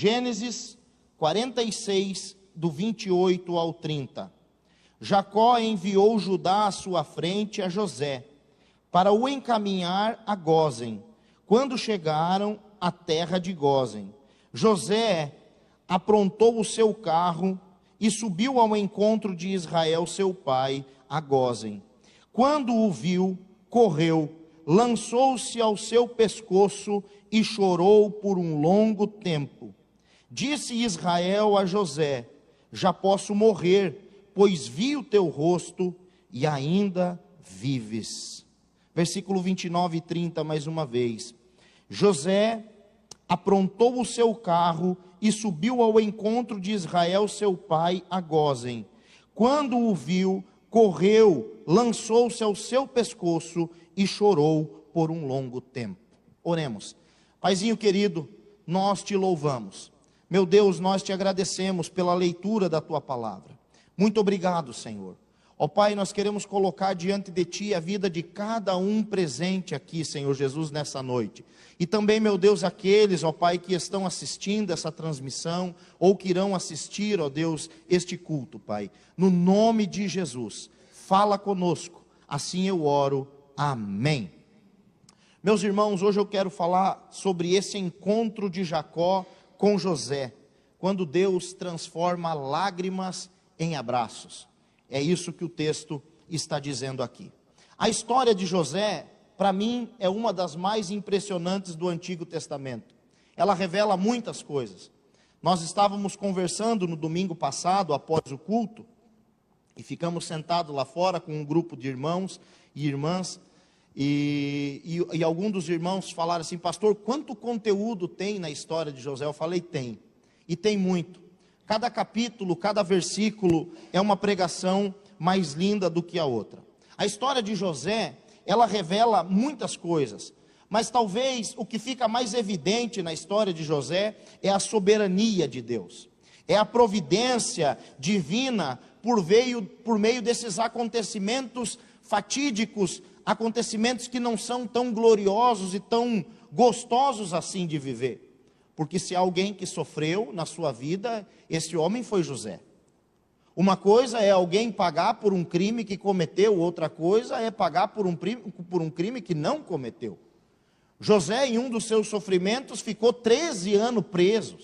Gênesis 46, do 28 ao 30. Jacó enviou Judá à sua frente a José, para o encaminhar a Gósen. Quando chegaram à terra de Gósen, José aprontou o seu carro e subiu ao encontro de Israel, seu pai, a Gósen. Quando o viu, correu, lançou-se ao seu pescoço e chorou por um longo tempo. Disse Israel a José: já posso morrer, pois vi o teu rosto e ainda vives. Versículo 29 e 30 mais uma vez. José aprontou o seu carro e subiu ao encontro de Israel, seu pai, a Gósen. Quando o viu, correu, lançou-se ao seu pescoço e chorou por um longo tempo. Oremos. Paizinho querido, nós te louvamos. Meu Deus, nós te agradecemos pela leitura da tua palavra. Muito obrigado, Senhor. Ó Pai, nós queremos colocar diante de Ti a vida de cada um presente aqui, Senhor Jesus, nessa noite. E também, meu Deus, aqueles, ó Pai, que estão assistindo essa transmissão, ou que irão assistir, ó Deus, este culto, Pai. No nome de Jesus, fala conosco, assim eu oro, amém. Meus irmãos, hoje eu quero falar sobre esse encontro de Jacó com José, quando Deus transforma lágrimas em abraços. É isso que o texto está dizendo aqui. A história de José, para mim, é uma das mais impressionantes do Antigo Testamento. Ela revela muitas coisas. Nós estávamos conversando no domingo passado, após o culto, e ficamos sentados lá fora com um grupo de irmãos e irmãs, e alguns dos irmãos falaram assim: pastor, quanto conteúdo tem na história de José? Eu falei: tem, e tem muito. Cada capítulo, cada versículo é uma pregação mais linda do que a outra. A história de José, ela revela muitas coisas, mas talvez o que fica mais evidente na história de José é a soberania de Deus, é a providência divina por meio desses acontecimentos fatídicos, acontecimentos que não são tão gloriosos e tão gostosos assim de viver. Porque se há alguém que sofreu na sua vida, esse homem foi José. Uma coisa é alguém pagar por um crime que cometeu, outra coisa é pagar por um crime que não cometeu. José, em um dos seus sofrimentos, ficou 13 anos preso,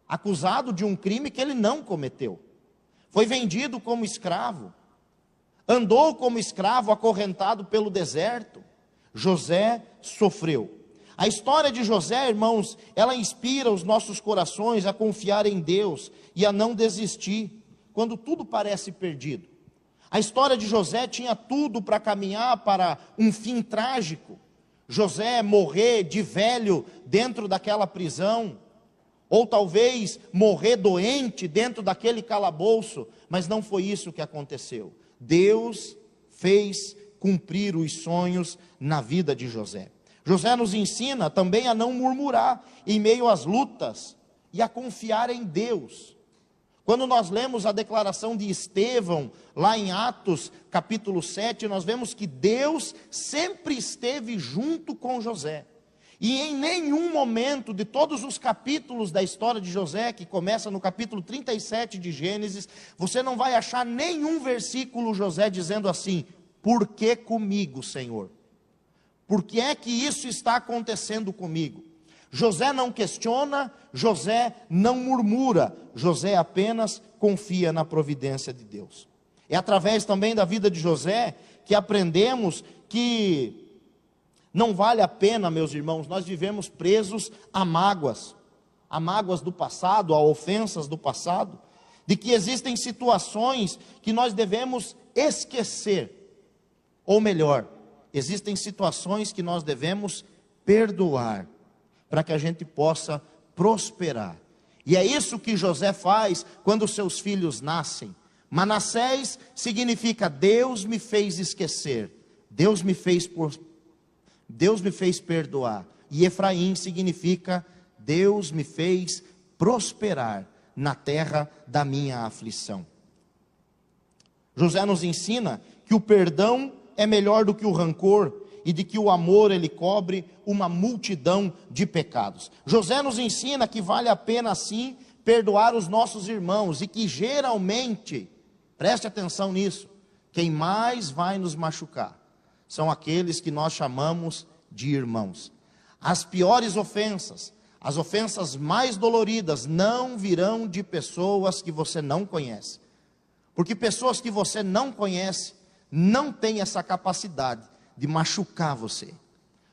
acusado de um crime que ele não cometeu. Foi vendido como escravo, andou como escravo acorrentado pelo deserto. José sofreu. A história de José, irmãos, ela inspira os nossos corações a confiar em Deus e a não desistir quando tudo parece perdido. A história de José tinha tudo para caminhar para um fim trágico. José morrer de velho dentro daquela prisão, ou talvez morrer doente dentro daquele calabouço, mas não foi isso que aconteceu. Deus fez cumprir os sonhos na vida de José. José nos ensina também a não murmurar em meio às lutas e a confiar em Deus. Quando nós lemos a declaração de Estevão, lá em Atos capítulo 7, nós vemos que Deus sempre esteve junto com José. E em nenhum momento de todos os capítulos da história de José, que começa no capítulo 37 de Gênesis, você não vai achar nenhum versículo José dizendo assim: por que comigo, Senhor? Por que é que isso está acontecendo comigo? José não questiona, José não murmura, José apenas confia na providência de Deus. É através também da vida de José que aprendemos que não vale a pena, meus irmãos, nós vivemos presos a mágoas do passado, a ofensas do passado, de que existem situações que nós devemos esquecer, ou melhor, existem situações que nós devemos perdoar, para que a gente possa prosperar. E é isso que José faz quando seus filhos nascem. Manassés significa Deus me fez esquecer, Deus me fez perdoar. E Efraim significa Deus me fez prosperar na terra da minha aflição. José nos ensina que o perdão é melhor do que o rancor e de que o amor ele cobre uma multidão de pecados. José nos ensina que vale a pena sim perdoar os nossos irmãos e que geralmente, preste atenção nisso, quem mais vai nos machucar são aqueles que nós chamamos de irmãos. As piores ofensas, as ofensas mais doloridas não virão de pessoas que você não conhece. Porque pessoas que você não conhece não têm essa capacidade de machucar você.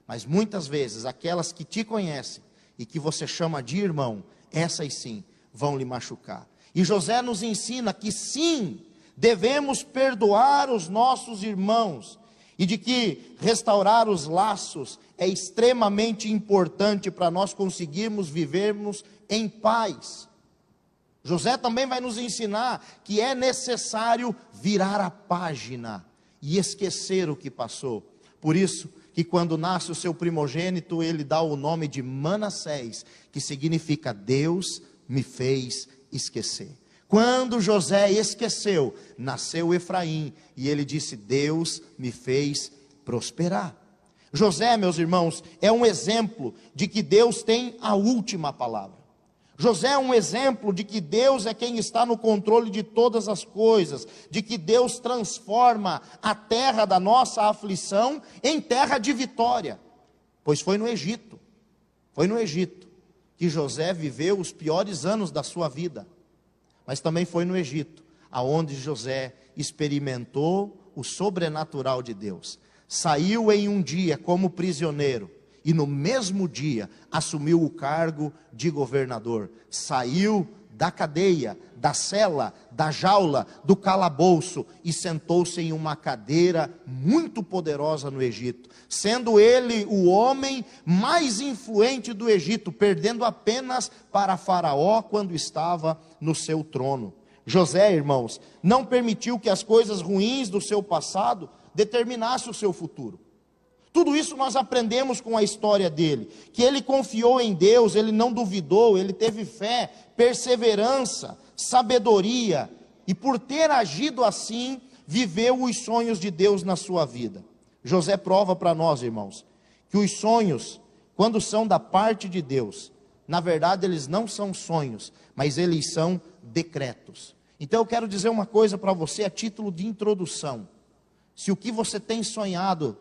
Mas muitas vezes aquelas que te conhecem e que você chama de irmão, essas sim vão lhe machucar. E José nos ensina que sim, devemos perdoar os nossos irmãos, e de que restaurar os laços é extremamente importante para nós conseguirmos vivermos em paz. José também vai nos ensinar que é necessário virar a página e esquecer o que passou. Por isso que quando nasce o seu primogênito, ele dá o nome de Manassés, que significa Deus me fez esquecer. Quando José esqueceu, nasceu Efraim, e ele disse, Deus me fez prosperar. José, meus irmãos, é um exemplo de que Deus tem a última palavra. José é um exemplo de que Deus é quem está no controle de todas as coisas, de que Deus transforma a terra da nossa aflição em terra de vitória. Pois foi no Egito que José viveu os piores anos da sua vida. Mas também foi no Egito, aonde José experimentou o sobrenatural de Deus. Saiu em um dia como prisioneiro, e no mesmo dia assumiu o cargo de governador. Saiu da cadeia, da cela, da jaula, do calabouço, e sentou-se em uma cadeira muito poderosa no Egito, sendo ele o homem mais influente do Egito, perdendo apenas para Faraó quando estava no seu trono. José, irmãos, não permitiu que as coisas ruins do seu passado determinassem o seu futuro. Tudo isso nós aprendemos com a história dele, que ele confiou em Deus, ele não duvidou, ele teve fé, perseverança, sabedoria, e por ter agido assim, viveu os sonhos de Deus na sua vida. José prova para nós, irmãos, que os sonhos, quando são da parte de Deus, na verdade eles não são sonhos, mas eles são decretos. Então eu quero dizer uma coisa para você a título de introdução. Se o que você tem sonhado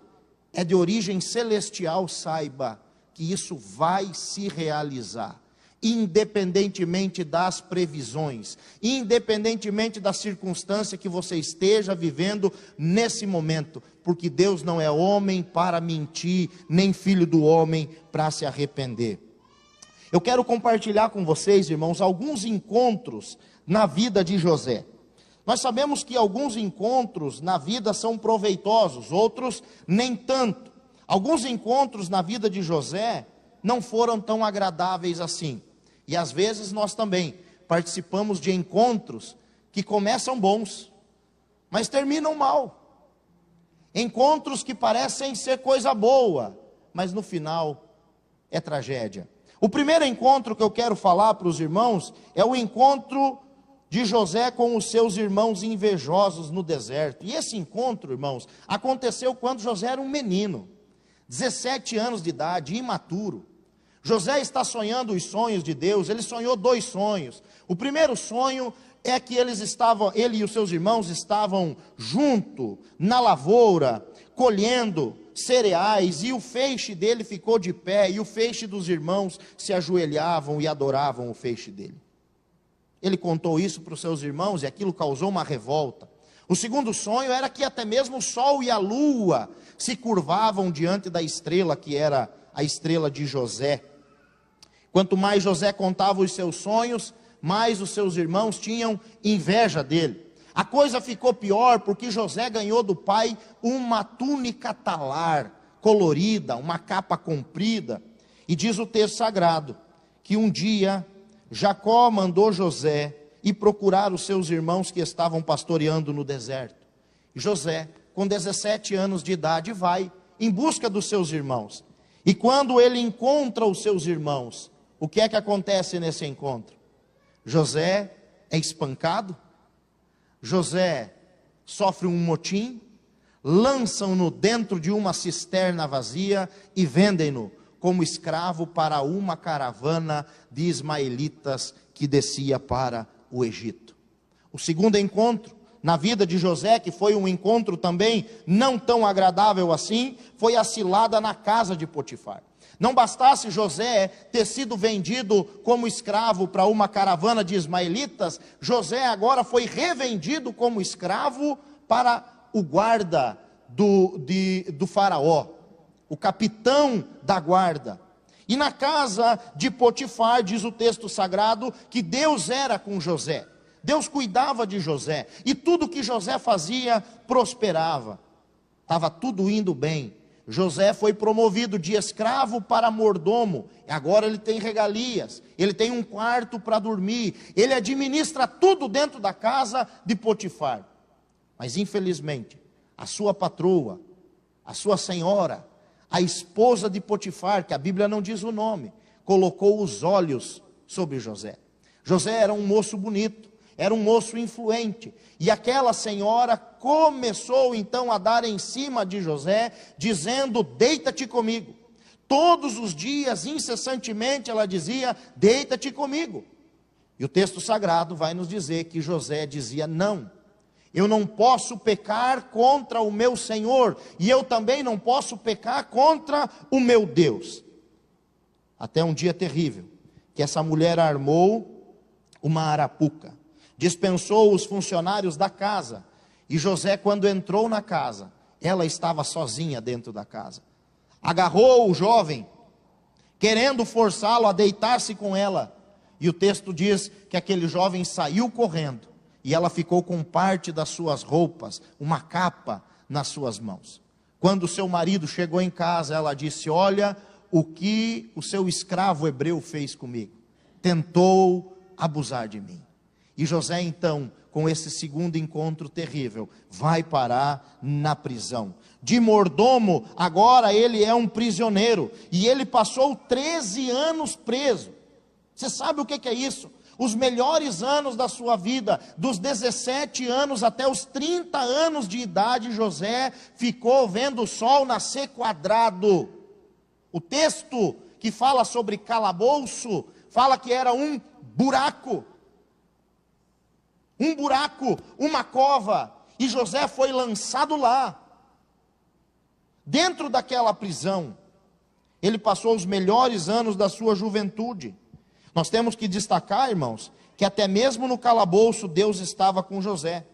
é de origem celestial, saiba que isso vai se realizar, independentemente das previsões, independentemente da circunstância que você esteja vivendo nesse momento, porque Deus não é homem para mentir, nem filho do homem para se arrepender. Eu quero compartilhar com vocês, irmãos, alguns encontros na vida de José. Nós sabemos que alguns encontros na vida são proveitosos, outros nem tanto. Alguns encontros na vida de José não foram tão agradáveis assim. E às vezes nós também participamos de encontros que começam bons, mas terminam mal. Encontros que parecem ser coisa boa, mas no final é tragédia. O primeiro encontro que eu quero falar para os irmãos é o encontro de José com os seus irmãos invejosos no deserto. E esse encontro, irmãos, aconteceu quando José era um menino, 17 anos de idade, imaturo. José está sonhando os sonhos de Deus. Ele sonhou 2 sonhos. O primeiro sonho é que ele e os seus irmãos estavam junto na lavoura, colhendo cereais, e o feixe dele ficou de pé, e o feixe dos irmãos se ajoelhavam e adoravam o feixe dele. Ele contou isso para os seus irmãos e aquilo causou uma revolta. O segundo sonho era que até mesmo o sol e a lua se curvavam diante da estrela, que era a estrela de José. Quanto mais José contava os seus sonhos, mais os seus irmãos tinham inveja dele. A coisa ficou pior porque José ganhou do pai uma túnica talar, colorida, uma capa comprida. E diz o texto sagrado, que um dia Jacó mandou José ir procurar os seus irmãos que estavam pastoreando no deserto. E José, com 17 anos de idade, vai em busca dos seus irmãos. E quando ele encontra os seus irmãos, o que é que acontece nesse encontro? José é espancado, José sofre um motim, lançam-no dentro de uma cisterna vazia e vendem-no como escravo para uma caravana de ismaelitas que descia para o Egito. O segundo encontro na vida de José, que foi um encontro também não tão agradável assim, foi a cilada na casa de Potifar. Não bastasse José ter sido vendido como escravo para uma caravana de ismaelitas, José agora foi revendido como escravo para o guarda do faraó, o capitão da guarda. E na casa de Potifar, diz o texto sagrado, que Deus era com José. Deus cuidava de José, e tudo que José fazia prosperava. Estava tudo indo bem. José foi promovido de escravo para mordomo. Agora ele tem regalias, ele tem um quarto para dormir, ele administra tudo dentro da casa de Potifar. Mas infelizmente, a sua patroa, a sua senhora, a esposa de Potifar, que a Bíblia não diz o nome, colocou os olhos sobre José. José era um moço bonito, era um moço influente, e aquela senhora começou então a dar em cima de José, dizendo: deita-te comigo. Todos os dias, incessantemente, ela dizia: deita-te comigo. E o texto sagrado vai nos dizer que José dizia: não, eu não posso pecar contra o meu Senhor, e eu também não posso pecar contra o meu Deus. Até um dia terrível, que essa mulher armou uma arapuca, dispensou os funcionários da casa, e José, quando entrou na casa, ela estava sozinha dentro da casa. Agarrou o jovem, querendo forçá-lo a deitar-se com ela, e o texto diz que aquele jovem saiu correndo, e ela ficou com parte das suas roupas, uma capa nas suas mãos. Quando seu marido chegou em casa, ela disse: olha o que o seu escravo hebreu fez comigo, tentou abusar de mim. E José então, com esse segundo encontro terrível, vai parar na prisão. De mordomo, agora ele é um prisioneiro, e ele passou 13 anos preso. Você sabe o que é isso? Os melhores anos da sua vida, dos 17 anos até os 30 anos de idade, José ficou vendo o sol nascer quadrado. O texto que fala sobre calabouço, fala que era um buraco, uma cova, e José foi lançado lá, dentro daquela prisão. Ele passou os melhores anos da sua juventude. Nós temos que destacar, irmãos, que até mesmo no calabouço Deus estava com José,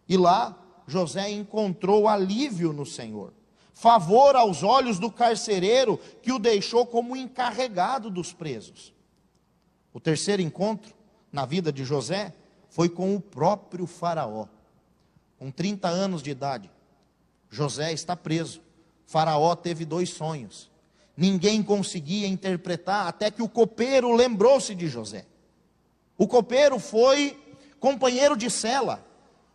e lá José encontrou alívio no Senhor, favor aos olhos do carcereiro, que o deixou como encarregado dos presos. O terceiro encontro na vida de José foi com o próprio faraó. Com 30 anos de idade, José está preso. Faraó teve 2 sonhos. Ninguém conseguia interpretar, até que o copeiro lembrou-se de José. O copeiro foi companheiro de cela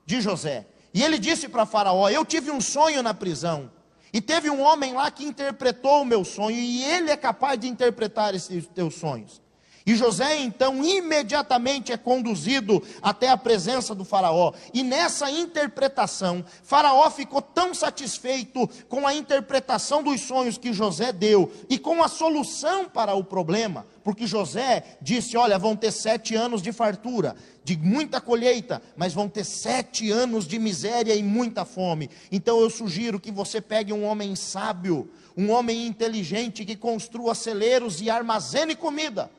de José. E ele disse para Faraó: eu tive um sonho na prisão, e teve um homem lá que interpretou o meu sonho, e ele é capaz de interpretar esses teus sonhos. E José então imediatamente é conduzido até a presença do faraó, e nessa interpretação, Faraó ficou tão satisfeito com a interpretação dos sonhos que José deu, e com a solução para o problema, porque José disse: olha, vão ter 7 anos de fartura, de muita colheita, mas vão ter 7 anos de miséria e muita fome. Então eu sugiro que você pegue um homem sábio, um homem inteligente, que construa celeiros e armazene comida.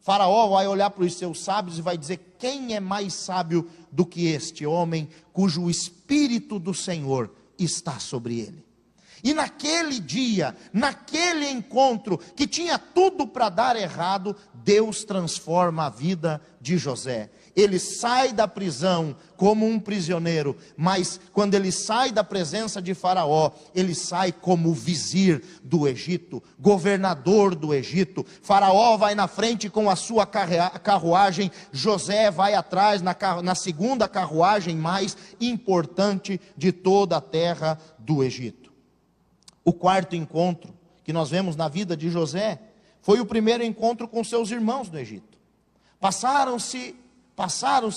Faraó vai olhar para os seus sábios e vai dizer: quem é mais sábio do que este homem, cujo Espírito do Senhor está sobre ele? E naquele dia, naquele encontro, que tinha tudo para dar errado, Deus transforma a vida de José. Ele sai da prisão como um prisioneiro, mas quando ele sai da presença de Faraó, ele sai como vizir do Egito, governador do Egito. Faraó vai na frente com a sua carruagem, José vai atrás na segunda carruagem mais importante de toda a terra do Egito. O quarto encontro que nós vemos na vida de José foi o primeiro encontro com seus irmãos no Egito. Passaram-se,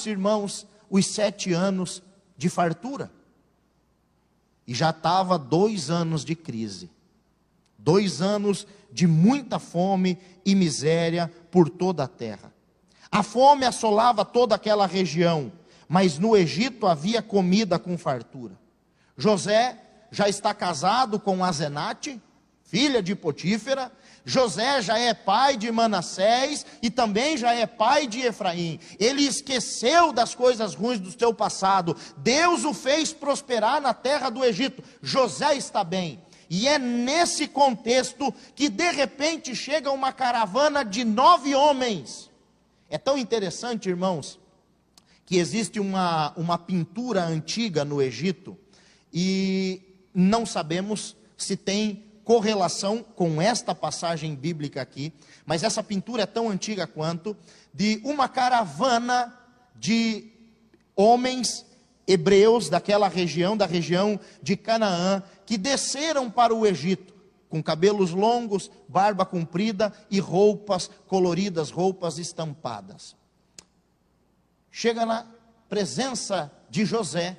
irmãos, os 7 anos de fartura. E já estava 2 anos de crise. 2 anos de muita fome e miséria por toda a terra. A fome assolava toda aquela região, mas no Egito havia comida com fartura. José já está casado com Asenate, filha de Potífera. José já é pai de Manassés e também já é pai de Efraim. Ele esqueceu das coisas ruins do seu passado. Deus o fez prosperar na terra do Egito. José está bem. E é nesse contexto que de repente chega uma caravana de 9 homens. É tão interessante, irmãos, que existe uma pintura antiga no Egito e não sabemos se tem correlação com esta passagem bíblica aqui, mas essa pintura é tão antiga quanto, de uma caravana de homens hebreus daquela região, da região de Canaã, que desceram para o Egito, com cabelos longos, barba comprida e roupas coloridas, roupas estampadas. Chega na presença de José,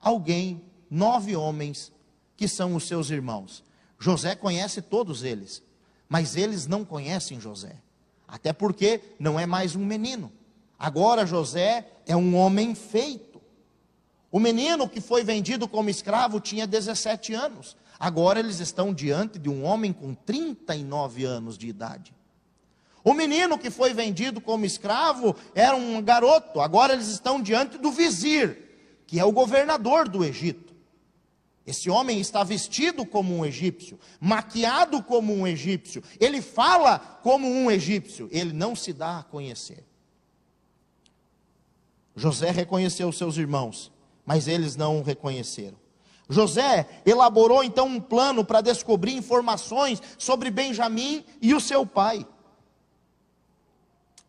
alguém, 9 homens, que são os seus irmãos. José conhece todos eles, mas eles não conhecem José, até porque não é mais um menino. Agora José é um homem feito. O menino que foi vendido como escravo tinha 17 anos. Agora eles estão diante de um homem com 39 anos de idade. O menino que foi vendido como escravo era um garoto. Agora eles estão diante do vizir, que é o governador do Egito. Esse homem está vestido como um egípcio, maquiado como um egípcio. Ele fala como um egípcio. Ele não se dá a conhecer. José reconheceu seus irmãos, mas eles não o reconheceram. José elaborou então um plano para descobrir informações sobre Benjamim e o seu pai.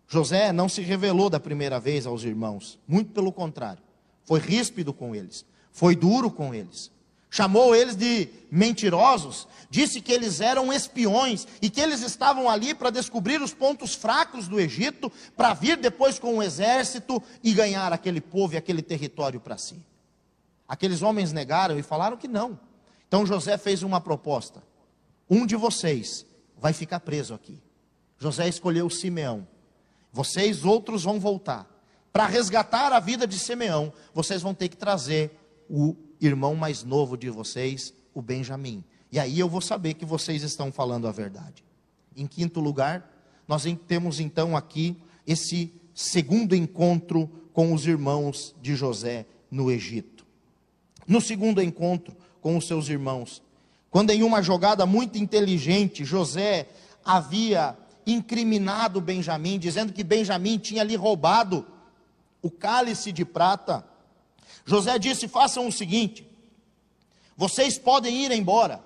José não se revelou da primeira vez aos irmãos, muito pelo contrário, foi ríspido com eles, foi duro com eles, chamou eles de mentirosos, disse que eles eram espiões e que eles estavam ali para descobrir os pontos fracos do Egito, para vir depois com um exército e ganhar aquele povo e aquele território para si. Aqueles homens negaram e falaram que não. Então José fez uma proposta: um de vocês vai ficar preso aqui. José escolheu Simeão. Vocês outros vão voltar. Para resgatar a vida de Simeão, vocês vão ter que trazer o irmão mais novo de vocês, o Benjamim. E aí eu vou saber que vocês estão falando a verdade. Em quinto lugar, nós temos então aqui esse segundo encontro com os irmãos de José no Egito. No segundo encontro com os seus irmãos, quando em uma jogada muito inteligente, José havia incriminado Benjamim, dizendo que Benjamim tinha lhe roubado o cálice de prata, José disse: façam o seguinte, vocês podem ir embora,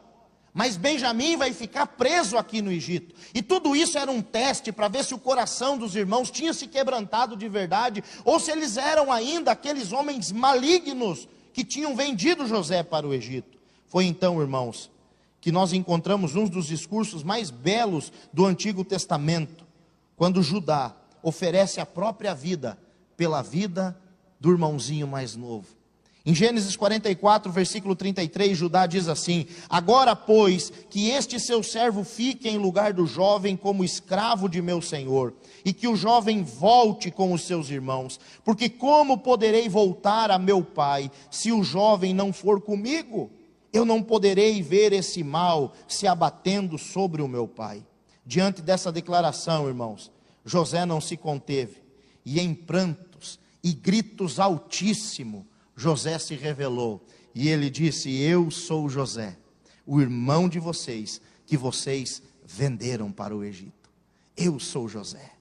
mas Benjamim vai ficar preso aqui no Egito. E tudo isso era um teste para ver se o coração dos irmãos tinha se quebrantado de verdade, ou se eles eram ainda aqueles homens malignos que tinham vendido José para o Egito. Foi então, irmãos, que nós encontramos um dos discursos mais belos do Antigo Testamento, quando Judá oferece a própria vida pela vida do irmãozinho mais novo. Em Gênesis 44, versículo 33, Judá diz assim: agora, pois, que este seu servo fique em lugar do jovem como escravo de meu senhor, e que o jovem volte com os seus irmãos, porque como poderei voltar a meu pai, se o jovem não for comigo? Eu não poderei ver esse mal se abatendo sobre o meu pai. Diante dessa declaração, irmãos, José não se conteve, e em prantos e gritos altíssimos, José se revelou, e ele disse: eu sou José, o irmão de vocês, que vocês venderam para o Egito. Eu sou José.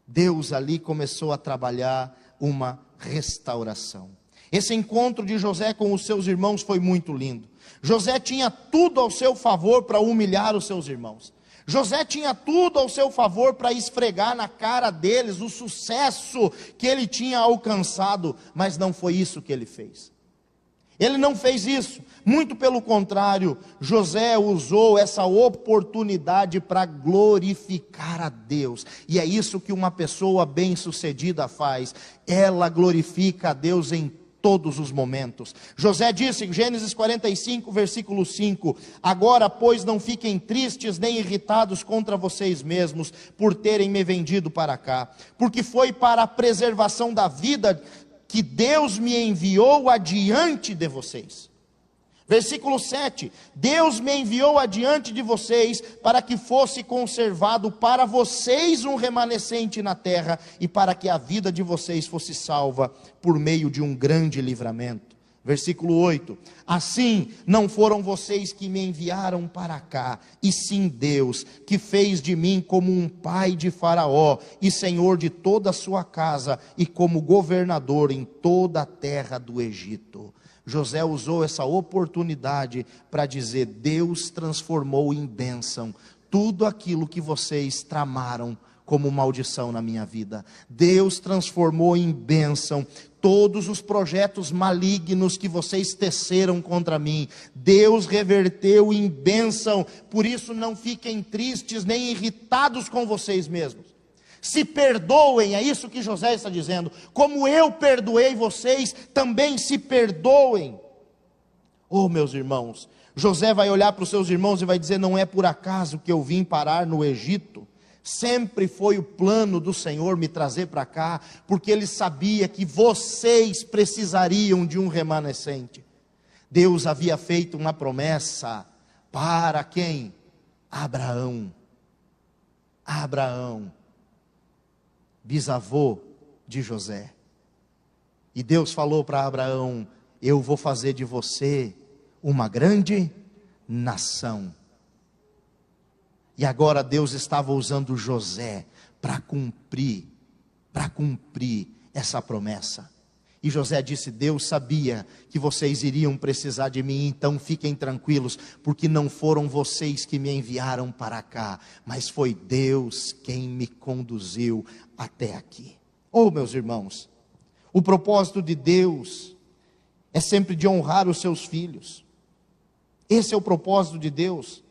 Deus ali começou a trabalhar uma restauração. Esse encontro de José com os seus irmãos foi muito lindo. José tinha tudo ao seu favor para humilhar os seus irmãos. José tinha tudo ao seu favor para esfregar na cara deles o sucesso que ele tinha alcançado, mas não foi isso que ele fez. Ele não fez isso, muito pelo contrário, José usou essa oportunidade para glorificar a Deus, e é isso que uma pessoa bem-sucedida faz, ela glorifica a Deus em todos os momentos. José disse em Gênesis 45, versículo 5: agora, pois, não fiquem tristes nem irritados contra vocês mesmos, por terem me vendido para cá, porque foi para a preservação da vida que Deus me enviou adiante de vocês. Versículo 7: Deus me enviou adiante de vocês, para que fosse conservado para vocês um remanescente na terra, e para que a vida de vocês fosse salva, por meio de um grande livramento. Versículo 8: assim, não foram vocês que me enviaram para cá, e sim Deus, que fez de mim como um pai de Faraó, e senhor de toda a sua casa, e como governador em toda a terra do Egito. José usou essa oportunidade para dizer: Deus transformou em bênção tudo aquilo que vocês tramaram como maldição na minha vida. Deus transformou em bênção todos os projetos malignos que vocês teceram contra mim. Deus reverteu em bênção. Por isso, não fiquem tristes nem irritados com vocês mesmos. Se perdoem, é isso que José está dizendo. Como eu perdoei vocês, também se perdoem. Oh, meus irmãos, José vai olhar para os seus irmãos e vai dizer: não é por acaso que eu vim parar no Egito. Sempre foi o plano do Senhor me trazer para cá, porque Ele sabia que vocês precisariam de um remanescente. Deus havia feito uma promessa para quem? Abraão. Abraão, bisavô de José. E Deus falou para Abraão: eu vou fazer de você uma grande nação. E agora Deus estava usando José para cumprir essa promessa. E José disse: Deus sabia que vocês iriam precisar de mim, então fiquem tranquilos, porque não foram vocês que me enviaram para cá, mas foi Deus quem me conduziu até aqui. Oh, meus irmãos, o propósito de Deus é sempre de honrar os seus filhos. Esse é o propósito de Deus.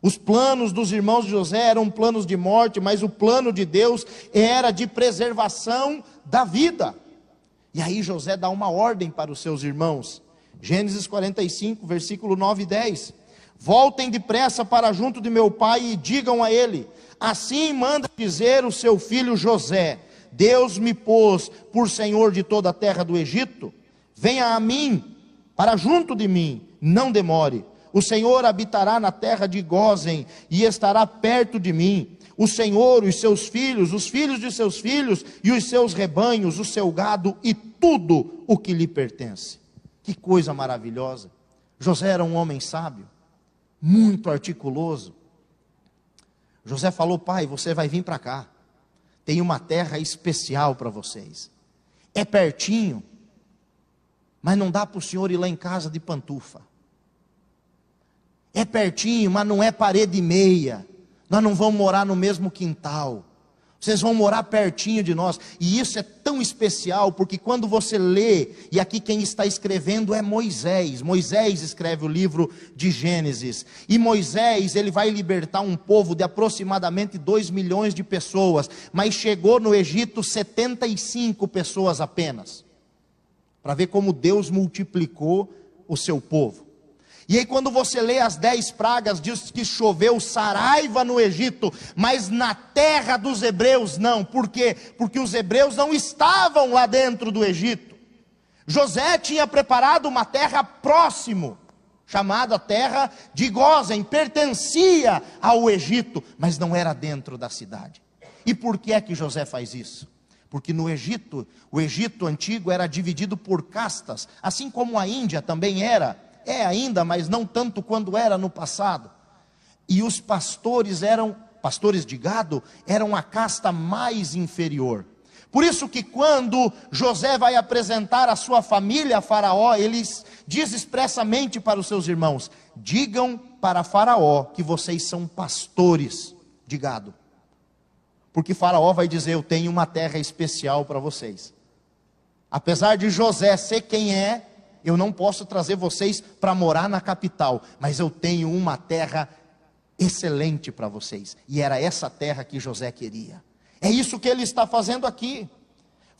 Os planos dos irmãos de José eram planos de morte, mas o plano de Deus era de preservação da vida. E aí José dá uma ordem para os seus irmãos. Gênesis 45, versículo 9 e 10. Voltem depressa para junto de meu pai e digam a ele: assim manda dizer o seu filho José: Deus me pôs por senhor de toda a terra do Egito. Venha a mim, para junto de mim, não demore. O Senhor habitará na terra de Gósen e estará perto de mim. O Senhor, os seus filhos, os filhos de seus filhos e os seus rebanhos, o seu gado e tudo o que lhe pertence. Que coisa maravilhosa. José era um homem sábio, muito articuloso. José falou: pai, você vai vir para cá. Tem uma terra especial para vocês. É pertinho, mas não dá para o senhor ir lá em casa de pantufa. É pertinho, mas não é parede e meia. Nós não vamos morar no mesmo quintal. Vocês vão morar pertinho de nós. E isso é tão especial, porque quando você lê, e aqui quem está escrevendo é Moisés. Moisés escreve o livro de Gênesis. E Moisés, ele vai libertar um povo de aproximadamente 2 milhões de pessoas. Mas chegou no Egito 75 pessoas apenas. Para ver como Deus multiplicou o seu povo. E aí quando você lê as 10 pragas, diz que choveu saraiva no Egito, mas na terra dos hebreus não. Por quê? Porque os hebreus não estavam lá dentro do Egito. José tinha preparado uma terra próximo, chamada terra de Gósen, pertencia ao Egito, mas não era dentro da cidade. E por que é que José faz isso? Porque no Egito, o Egito antigo era dividido por castas, assim como a Índia também era. É ainda, mas não tanto quando era no passado. E os pastores de gado, eram a casta mais inferior. Por isso que quando José vai apresentar a sua família a Faraó, ele diz expressamente para os seus irmãos: digam para Faraó que vocês são pastores de gado. Porque Faraó vai dizer: eu tenho uma terra especial para vocês. Apesar de José ser quem é, eu não posso trazer vocês para morar na capital, mas eu tenho uma terra excelente para vocês. E era essa terra que José queria. É isso que ele está fazendo aqui.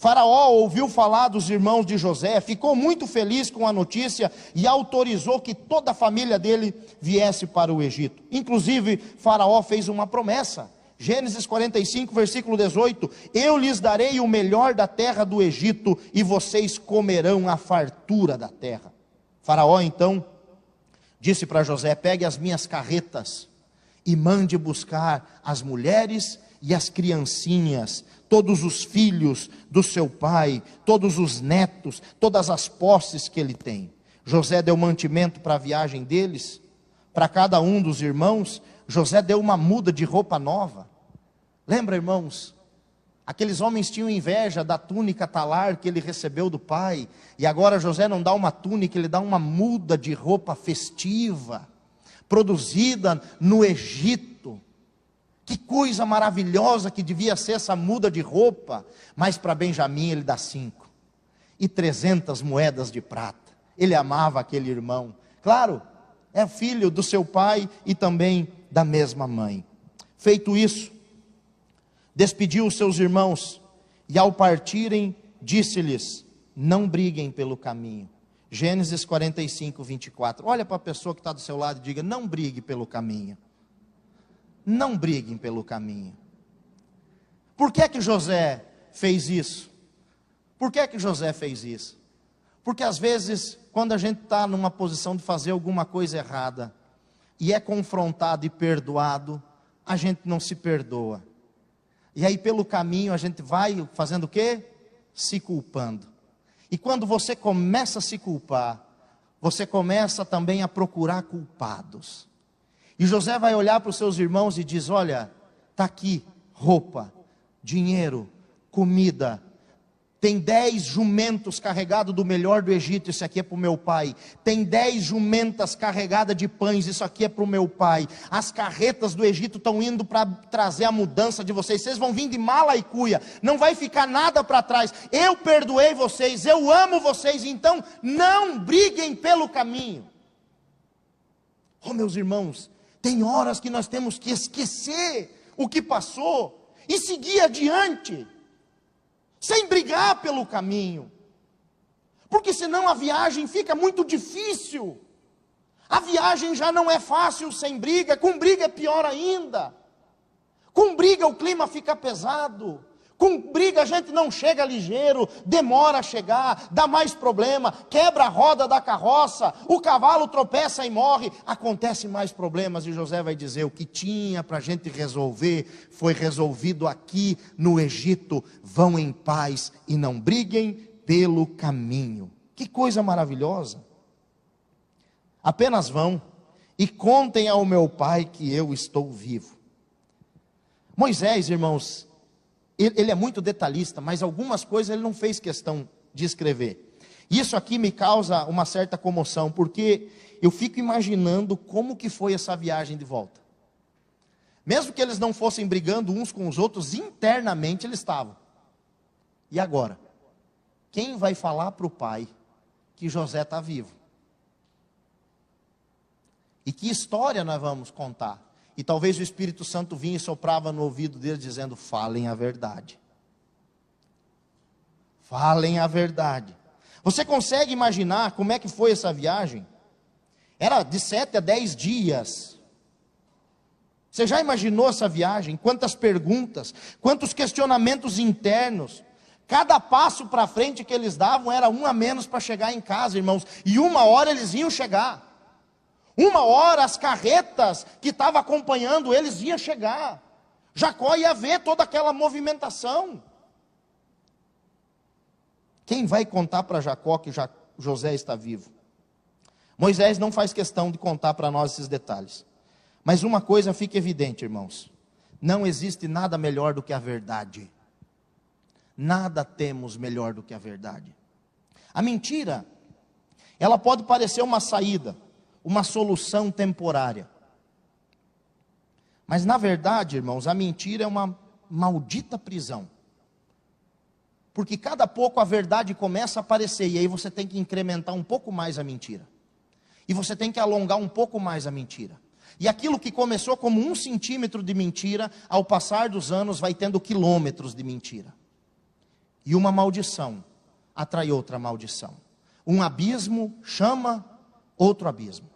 Faraó ouviu falar dos irmãos de José, ficou muito feliz com a notícia e autorizou que toda a família dele viesse para o Egito. Inclusive, Faraó fez uma promessa. Gênesis 45, versículo 18: eu lhes darei o melhor da terra do Egito e vocês comerão a fartura da terra. Faraó então disse para José: pegue as minhas carretas e mande buscar as mulheres e as criancinhas, todos os filhos do seu pai, todos os netos, todas as posses que ele tem. José deu mantimento para a viagem deles, para cada um dos irmãos. José deu uma muda de roupa nova. Lembra, irmãos? Aqueles homens tinham inveja da túnica talar que ele recebeu do pai, e agora José não dá uma túnica, ele dá uma muda de roupa festiva, produzida no Egito. Que coisa maravilhosa que devia ser essa muda de roupa. Mas para Benjamim ele dá 5 e 300 moedas de prata. Ele amava aquele irmão, claro, é filho do seu pai e também da mesma mãe. Feito isso, despediu os seus irmãos e ao partirem disse-lhes: não briguem pelo caminho. Gênesis 45, 24. Olha para a pessoa que está do seu lado e diga: não brigue pelo caminho. Não briguem pelo caminho. Por que José fez isso? Por que José fez isso? Porque às vezes, quando a gente está numa posição de fazer alguma coisa errada, e é confrontado e perdoado, a gente não se perdoa. E aí pelo caminho a gente vai fazendo o quê? Se culpando. E quando você começa a se culpar, você começa também a procurar culpados. E José vai olhar para os seus irmãos e diz: olha, está aqui roupa, dinheiro, comida. Tem 10 jumentos carregados do melhor do Egito, isso aqui é para o meu pai. Tem 10 jumentas carregadas de pães, isso aqui é para o meu pai. As carretas do Egito estão indo para trazer a mudança de vocês. Vocês vão vir de mala e cuia, não vai ficar nada para trás. Eu perdoei vocês, eu amo vocês, então não briguem pelo caminho. Oh, meus irmãos, tem horas que nós temos que esquecer o que passou e seguir adiante, sem brigar pelo caminho, porque senão a viagem fica muito difícil. A viagem já não é fácil sem briga, com briga é pior ainda. Com briga o clima fica pesado, com briga a gente não chega ligeiro, demora a chegar, dá mais problema, quebra a roda da carroça, o cavalo tropeça e morre, acontece mais problemas. E José vai dizer: o que tinha para a gente resolver, foi resolvido aqui no Egito. Vão em paz e não briguem pelo caminho. Que coisa maravilhosa. Apenas vão e contem ao meu pai que eu estou vivo. Moisés, irmãos, ele é muito detalhista, mas algumas coisas ele não fez questão de escrever. Isso aqui me causa uma certa comoção, porque eu fico imaginando como que foi essa viagem de volta. Mesmo que eles não fossem brigando uns com os outros, internamente eles estavam. E agora? Quem vai falar para o pai que José está vivo? E que história nós vamos contar? E talvez o Espírito Santo vinha e soprava no ouvido deles dizendo: falem a verdade. Falem a verdade. Você consegue imaginar como é que foi essa viagem? Era de 7 a 10 dias. Você já imaginou essa viagem? Quantas perguntas, quantos questionamentos internos. Cada passo para frente que eles davam era um a menos para chegar em casa, irmãos. E 1 hora eles iam chegar. 1 hora as carretas que estavam acompanhando eles iam chegar. Jacó ia ver toda aquela movimentação. Quem vai contar para Jacó que José está vivo? Moisés não faz questão de contar para nós esses detalhes. Mas uma coisa fica evidente, irmãos: não existe nada melhor do que a verdade. Nada temos melhor do que a verdade. A mentira, ela pode parecer uma saída, uma solução temporária. Mas na verdade, irmãos, a mentira é uma maldita prisão. Porque cada pouco a verdade começa a aparecer, e aí você tem que incrementar um pouco mais a mentira. E você tem que alongar um pouco mais a mentira. E aquilo que começou como 1 centímetro de mentira, ao passar dos anos vai tendo quilômetros de mentira. E uma maldição atrai outra maldição. Um abismo chama outro abismo.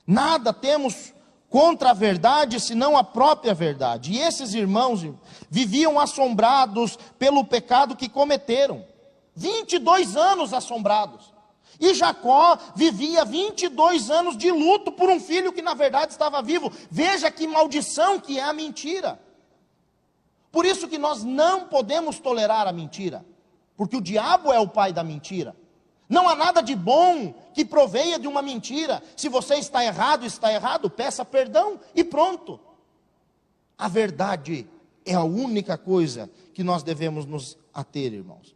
Nada temos contra a verdade, senão a própria verdade. E esses irmãos viviam assombrados pelo pecado que cometeram. 22 anos assombrados. E Jacó vivia 22 anos de luto por um filho que na verdade estava vivo. Veja que maldição que é a mentira. Por isso que nós não podemos tolerar a mentira. Porque o diabo é o pai da mentira. Não há nada de bom que provenha de uma mentira. Se você está errado, peça perdão e pronto. A verdade é a única coisa que nós devemos nos ater, irmãos.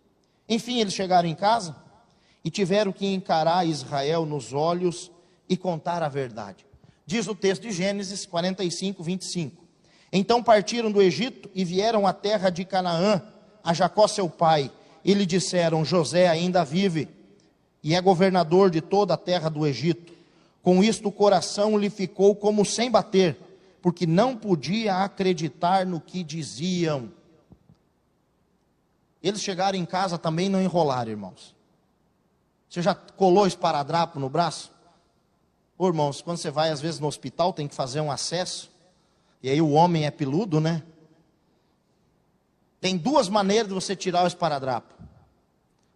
Enfim, eles chegaram em casa e tiveram que encarar Israel nos olhos e contar a verdade. Diz o texto de Gênesis 45, 25. Então partiram do Egito e vieram à terra de Canaã, a Jacó seu pai, e lhe disseram: José ainda vive, e é governador de toda a terra do Egito. Com isto o coração lhe ficou como sem bater, porque não podia acreditar no que diziam. Eles chegaram em casa também não enrolaram, irmãos. Você já colou esparadrapo no braço? Ô, irmãos, quando você vai às vezes no hospital, tem que fazer um acesso, e aí o homem é peludo, né? Tem duas maneiras de você tirar o esparadrapo.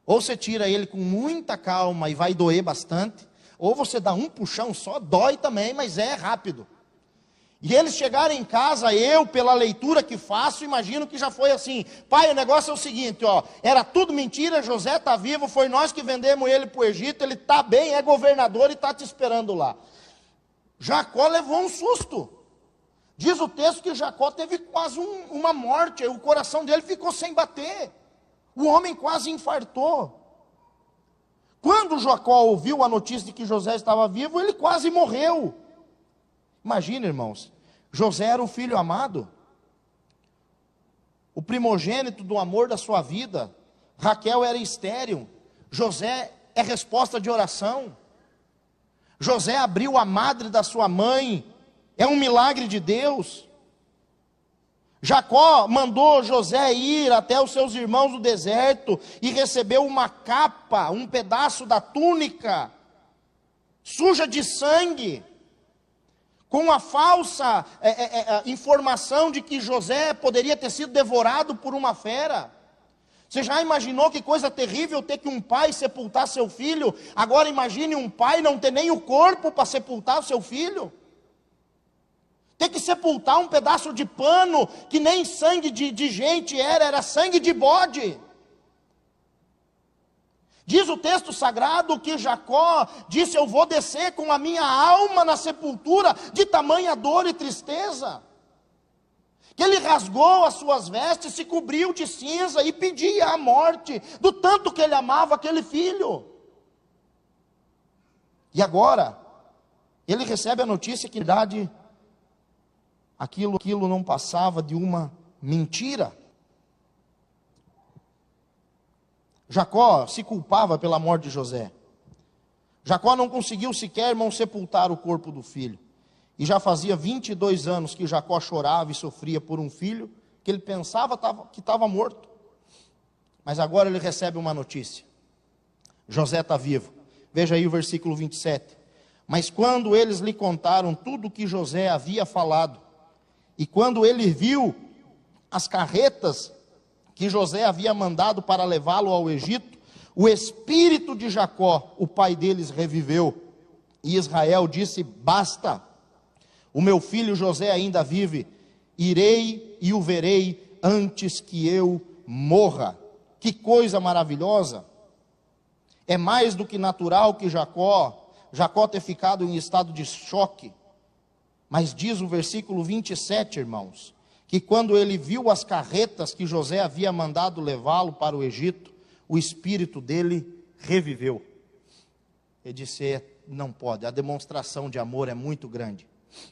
Ou você tira ele com muita calma e vai doer bastante, ou você dá um puxão só, dói também, mas é rápido. E eles chegaram em casa, eu, pela leitura que faço, imagino que já foi assim: pai, o negócio é o seguinte, ó, era tudo mentira, José está vivo, foi nós que vendemos ele para o Egito, ele está bem, é governador e está te esperando lá. Jacó levou um susto. Diz o texto que Jacó teve quase uma morte, o coração dele ficou sem bater. O homem quase infartou. Quando Jacó ouviu a notícia de que José estava vivo, ele quase morreu. Imagina, irmãos, José era o filho amado, o primogênito do amor da sua vida. Raquel era estéril. José é resposta de oração. José abriu a madre da sua mãe. É um milagre de Deus. Jacó mandou José ir até os seus irmãos no deserto e recebeu uma capa, um pedaço da túnica, suja de sangue, com a falsa informação de que José poderia ter sido devorado por uma fera. Você já imaginou que coisa terrível ter que um pai sepultar seu filho? Agora imagine um pai não ter nem o corpo para sepultar o seu filho. Ter que sepultar um pedaço de pano, que nem sangue de gente era sangue de bode. Diz o texto sagrado que Jacó disse: eu vou descer com a minha alma na sepultura, de tamanha dor e tristeza. Que ele rasgou as suas vestes, se cobriu de cinza e pedia a morte, do tanto que ele amava aquele filho. E agora, ele recebe a notícia que, na verdade, aquilo não passava de uma mentira. Jacó se culpava pela morte de José. Jacó não conseguiu sequer, irmão, sepultar o corpo do filho. E já fazia 22 anos que Jacó chorava e sofria por um filho que ele pensava que estava morto. Mas agora ele recebe uma notícia: José está vivo. Veja aí o versículo 27. Mas quando eles lhe contaram tudo o que José havia falado, e quando ele viu as carretas que José havia mandado para levá-lo ao Egito, o espírito de Jacó, o pai deles, reviveu. E Israel disse: basta, o meu filho José ainda vive, irei e o verei antes que eu morra. Que coisa maravilhosa! É mais do que natural que Jacó ter ficado em estado de choque. Mas diz o versículo 27, irmãos, que quando ele viu as carretas que José havia mandado levá-lo para o Egito, o espírito dele reviveu. Ele disse: não pode, a demonstração de amor é muito grande.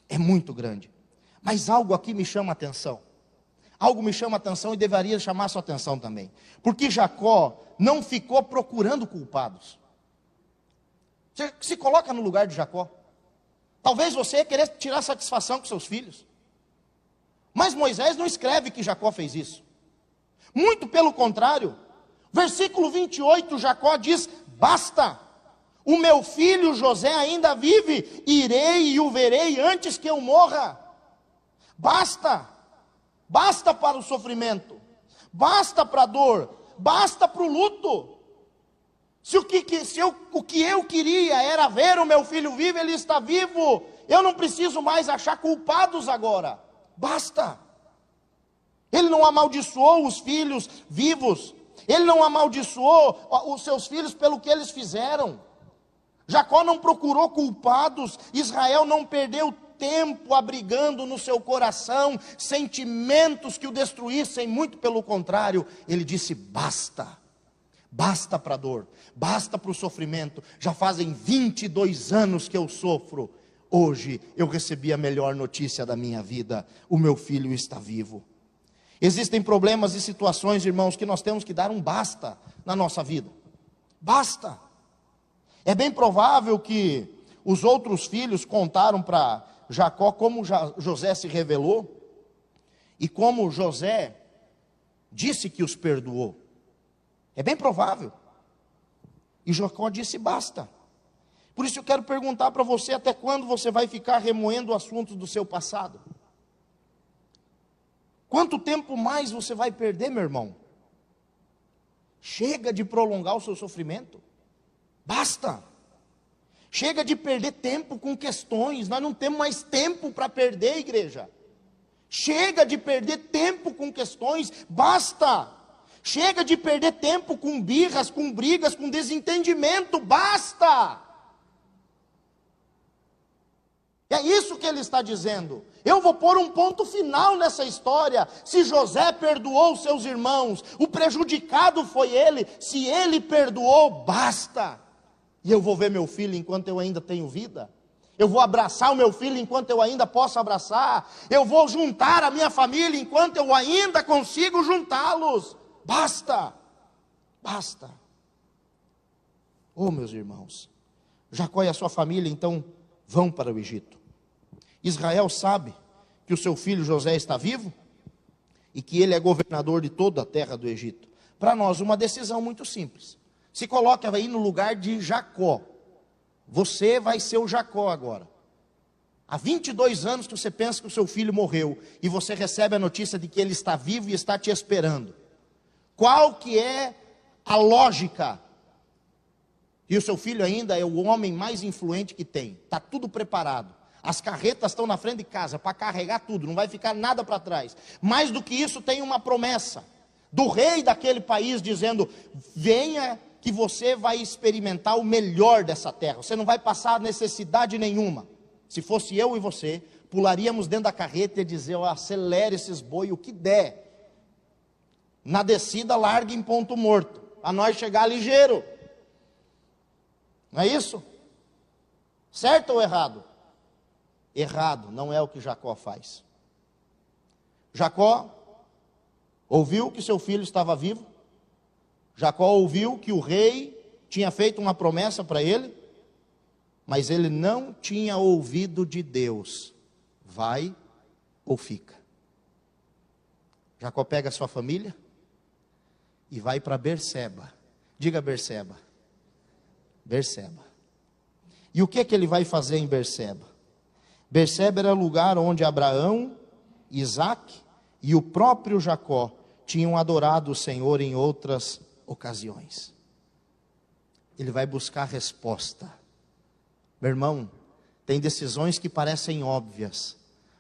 É muito grande. Mas algo aqui me chama a atenção. Algo me chama a atenção e deveria chamar a sua atenção também. Porque Jacó não ficou procurando culpados. Você se coloca no lugar de Jacó. Talvez você ia querer tirar satisfação com seus filhos. Mas Moisés não escreve que Jacó fez isso. Muito pelo contrário. Versículo 28, Jacó diz: basta, o meu filho José ainda vive, irei e o verei antes que eu morra. Basta, basta para o sofrimento, basta para a dor, basta para o luto. Se o que eu queria era ver o meu filho vivo, ele está vivo, eu não preciso mais achar culpados agora, basta. Ele não amaldiçoou os filhos vivos, ele não amaldiçoou os seus filhos pelo que eles fizeram. Jacó não procurou culpados, Israel não perdeu tempo abrigando no seu coração sentimentos que o destruíssem, muito pelo contrário, ele disse: basta, basta para a dor, basta para o sofrimento, já fazem 22 anos que eu sofro, hoje eu recebi a melhor notícia da minha vida, o meu filho está vivo. Existem problemas e situações, irmãos, que nós temos que dar um basta na nossa vida, basta. É bem provável que os outros filhos contaram para Jacó como José se revelou e como José disse que os perdoou. É bem provável. E Jacó disse: basta. Por isso eu quero perguntar para você: até quando você vai ficar remoendo assuntos do seu passado? Quanto tempo mais você vai perder, meu irmão? Chega de prolongar o seu sofrimento. Basta. Chega de perder tempo com questões. Nós não temos mais tempo para perder, igreja. Chega de perder tempo com questões. Basta. Chega de perder tempo com birras, com brigas, com desentendimento. Basta. É isso que ele está dizendo. Eu vou pôr um ponto final nessa história. Se José perdoou seus irmãos, o prejudicado foi ele. Se ele perdoou, basta. E eu vou ver meu filho enquanto eu ainda tenho vida. Eu vou abraçar o meu filho enquanto eu ainda posso abraçar. Eu vou juntar a minha família enquanto eu ainda consigo juntá-los. Basta. Basta. Oh, meus irmãos, Jacó e a sua família então vão para o Egito. Israel sabe que o seu filho José está vivo e que ele é governador de toda a terra do Egito. Para nós, uma decisão muito simples. Se coloque aí no lugar de Jacó. Você vai ser o Jacó agora. Há 22 anos que você pensa que o seu filho morreu e você recebe a notícia de que ele está vivo e está te esperando. Qual que é a lógica? E o seu filho ainda é o homem mais influente que tem. Está tudo preparado. As carretas estão na frente de casa para carregar tudo, não vai ficar nada para trás. Mais do que isso, tem uma promessa do rei daquele país dizendo: venha que você vai experimentar o melhor dessa terra. Você não vai passar necessidade nenhuma. Se fosse eu e você, pularíamos dentro da carreta e dizer: oh, acelere esses boi o que der. Na descida, largue em ponto morto, a nós chegar ligeiro. Não é isso? Certo ou errado? Errado, não é o que Jacó faz. Jacó ouviu que seu filho estava vivo. Jacó ouviu que o rei tinha feito uma promessa para ele, mas ele não tinha ouvido de Deus: vai ou fica. Jacó pega a sua família e vai para Berseba. Diga Berseba. Berseba. E o que ele vai fazer em Berseba? Berseba era o lugar onde Abraão, Isaque e o próprio Jacó tinham adorado o Senhor em outras ocasiões. Ele vai buscar resposta. Meu irmão, tem decisões que parecem óbvias,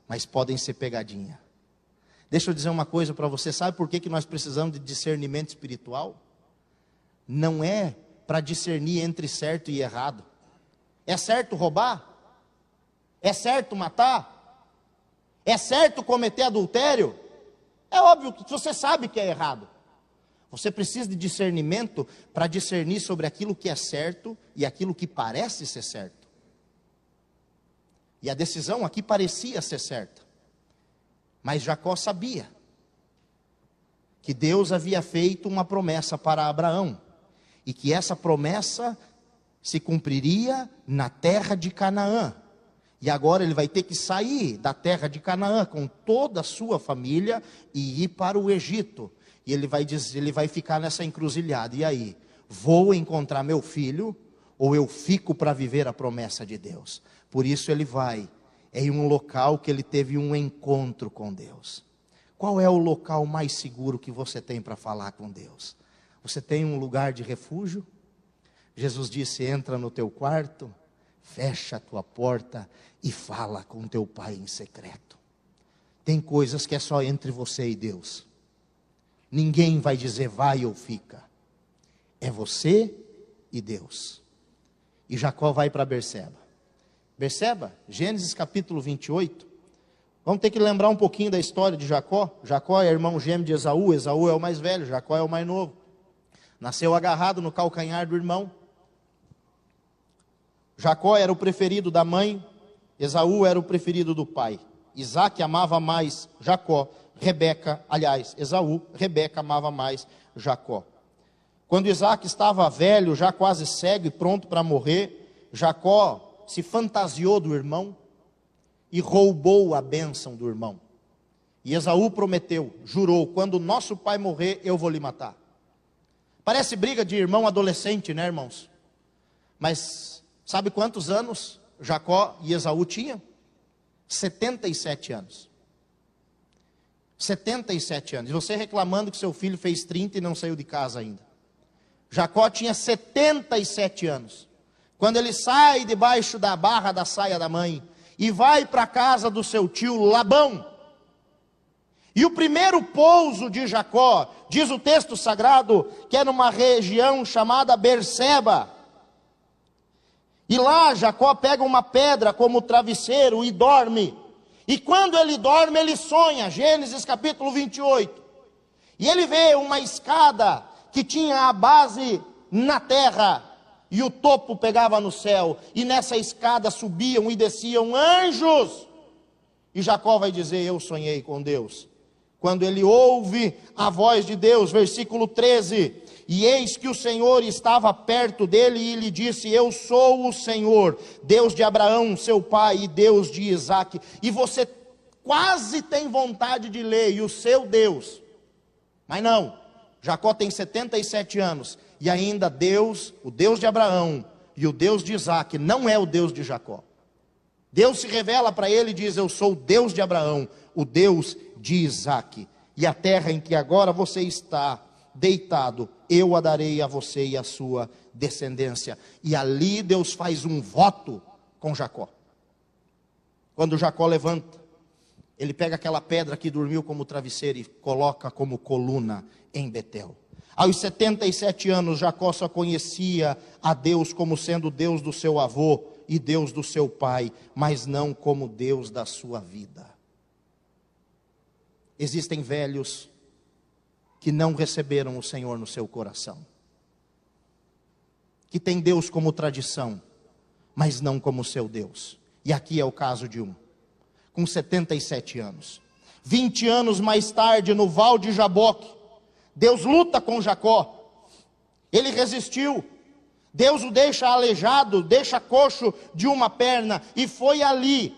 mas podem ser pegadinha. Deixa eu dizer uma coisa para você: sabe por que nós precisamos de discernimento espiritual? Não é para discernir entre certo e errado. É certo roubar? É certo matar? É certo cometer adultério? É óbvio que você sabe que é errado. Você precisa de discernimento para discernir sobre aquilo que é certo e aquilo que parece ser certo. E a decisão aqui parecia ser certa. Mas Jacó sabia que Deus havia feito uma promessa para Abraão. E que essa promessa se cumpriria na terra de Canaã. E agora ele vai ter que sair da terra de Canaã com toda a sua família e ir para o Egito. E ele vai dizer, ele vai ficar nessa encruzilhada. E aí, vou encontrar meu filho ou eu fico para viver a promessa de Deus? Por isso ele vai em um local que ele teve um encontro com Deus. Qual é o local mais seguro que você tem para falar com Deus? Você tem um lugar de refúgio? Jesus disse: entra no teu quarto, fecha a tua porta e fala com teu pai em secreto. Tem coisas que é só entre você e Deus. Ninguém vai dizer vai ou fica. É você e Deus. E Jacó vai para Berseba. Berseba, Gênesis capítulo 28. Vamos ter que lembrar um pouquinho da história de Jacó. Jacó é irmão gêmeo de Esaú. Esaú é o mais velho, Jacó é o mais novo. Nasceu agarrado no calcanhar do irmão. Jacó era o preferido da mãe, Esaú era o preferido do pai. Isaac amava mais Jacó, Esaú, Rebeca amava mais Jacó. Quando Isaac estava velho, já quase cego e pronto para morrer, Jacó se fantasiou do irmão e roubou a bênção do irmão. E Esaú prometeu, jurou: quando nosso pai morrer, eu vou lhe matar. Parece briga de irmão adolescente, né, irmãos? Mas sabe quantos anos Jacó e Esaú tinham? 77 anos. 77 anos. E você reclamando que seu filho fez 30 e não saiu de casa ainda. Jacó tinha 77 anos. Quando ele sai debaixo da barra da saia da mãe e vai para a casa do seu tio Labão. E o primeiro pouso de Jacó, diz o texto sagrado, que é numa região chamada Berseba. E lá Jacó pega uma pedra como travesseiro e dorme. E quando ele dorme, ele sonha. Gênesis capítulo 28. E ele vê uma escada que tinha a base na terra e o topo pegava no céu. E nessa escada subiam e desciam anjos. E Jacó vai dizer: eu sonhei com Deus. Quando ele ouve a voz de Deus, versículo 13... E eis que o Senhor estava perto dele e lhe disse: eu sou o Senhor, Deus de Abraão, seu pai, e Deus de Isaque. E você quase tem vontade de ler, e o seu Deus. Mas não, Jacó tem 77 anos, e ainda Deus, o Deus de Abraão e o Deus de Isaque, não é o Deus de Jacó. Deus se revela para ele e diz: eu sou o Deus de Abraão, o Deus de Isaque. E a terra em que agora você está deitado, eu a darei a você e a sua descendência. E ali Deus faz um voto com Jacó. Quando Jacó levanta, ele pega aquela pedra que dormiu como travesseiro e coloca como coluna em Betel. Aos 77 anos, Jacó só conhecia a Deus como sendo Deus do seu avô e Deus do seu pai, mas não como Deus da sua vida. Existem velhos que não receberam o Senhor no seu coração, que tem Deus como tradição, mas não como seu Deus. E aqui é o caso de um, com 77 anos. 20 anos mais tarde, no Val de Jaboque, Deus luta com Jacó. Ele resistiu. Deus o deixa aleijado, deixa coxo de uma perna. E foi ali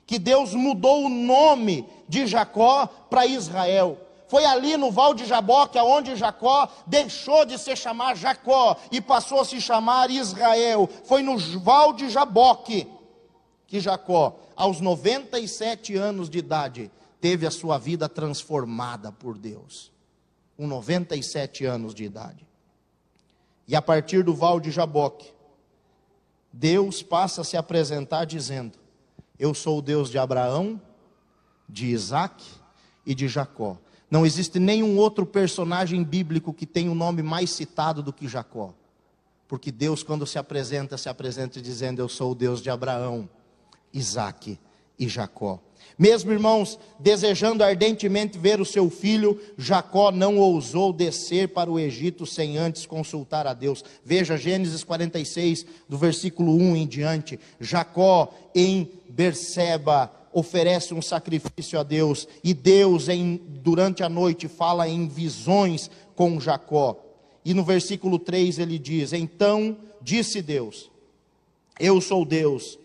que Deus mudou o nome de Jacó para Israel. Foi ali no Val de Jaboque, onde Jacó deixou de se chamar Jacó e passou a se chamar Israel. Foi no Val de Jaboque que Jacó, aos 97 anos de idade, teve a sua vida transformada por Deus. Com 97 anos de idade. E a partir do Val de Jaboque, Deus passa a se apresentar dizendo: eu sou o Deus de Abraão, de Isaque e de Jacó. Não existe nenhum outro personagem bíblico que tenha o nome mais citado do que Jacó. Porque Deus, quando se apresenta dizendo: eu sou o Deus de Abraão, Isaque e Jacó. Mesmo, irmãos, desejando ardentemente ver o seu filho, Jacó não ousou descer para o Egito sem antes consultar a Deus. Veja Gênesis 46, do versículo 1 em diante. Jacó em Berseba oferece um sacrifício a Deus, e Deus durante a noite fala em visões com Jacó. E no versículo 3 ele diz: então disse Deus: eu sou Deus,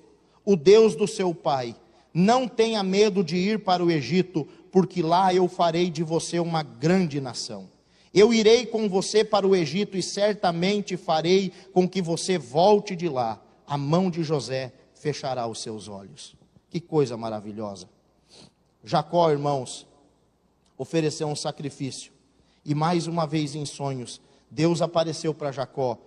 o Deus do seu pai. Não tenha medo de ir para o Egito, porque lá eu farei de você uma grande nação. Eu irei com você para o Egito e certamente farei com que você volte de lá. A mão de José fechará os seus olhos. Que coisa maravilhosa. Jacó, irmãos, ofereceu um sacrifício. E mais uma vez em sonhos, Deus apareceu para Jacó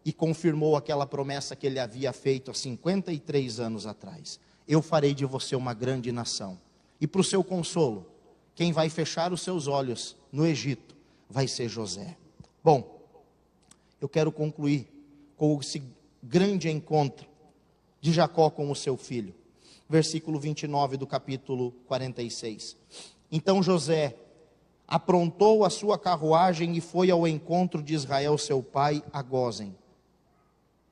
e confirmou aquela promessa que ele havia feito há 53 anos atrás. Eu farei de você uma grande nação. E para o seu consolo, quem vai fechar os seus olhos no Egito vai ser José. Bom, eu quero concluir com esse grande encontro de Jacó com o seu filho. Versículo 29 do capítulo 46. Então José aprontou a sua carruagem e foi ao encontro de Israel seu pai a Gósen.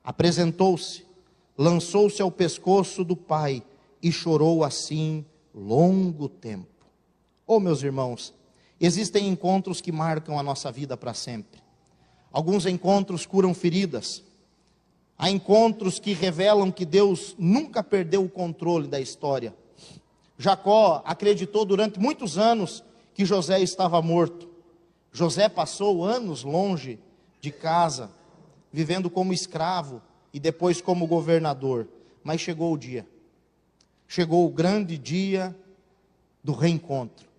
Apresentou-se, lançou-se ao pescoço do pai e chorou assim longo tempo. Oh, meus irmãos, existem encontros que marcam a nossa vida para sempre. Alguns encontros curam feridas. Há encontros que revelam que Deus nunca perdeu o controle da história. Jacó acreditou durante muitos anos que José estava morto. José passou anos longe de casa, vivendo como escravo e depois como governador. Mas chegou o dia. Chegou o grande dia do reencontro.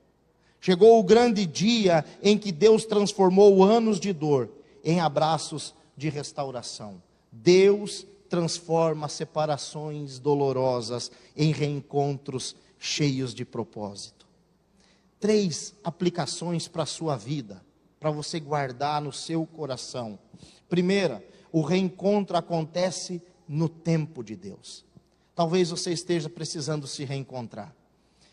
Chegou o grande dia em que Deus transformou anos de dor em abraços de restauração. Deus transforma separações dolorosas em reencontros cheios de propósito. 3 aplicações para a sua vida, para você guardar no seu coração. Primeira, o reencontro acontece no tempo de Deus. Talvez você esteja precisando se reencontrar.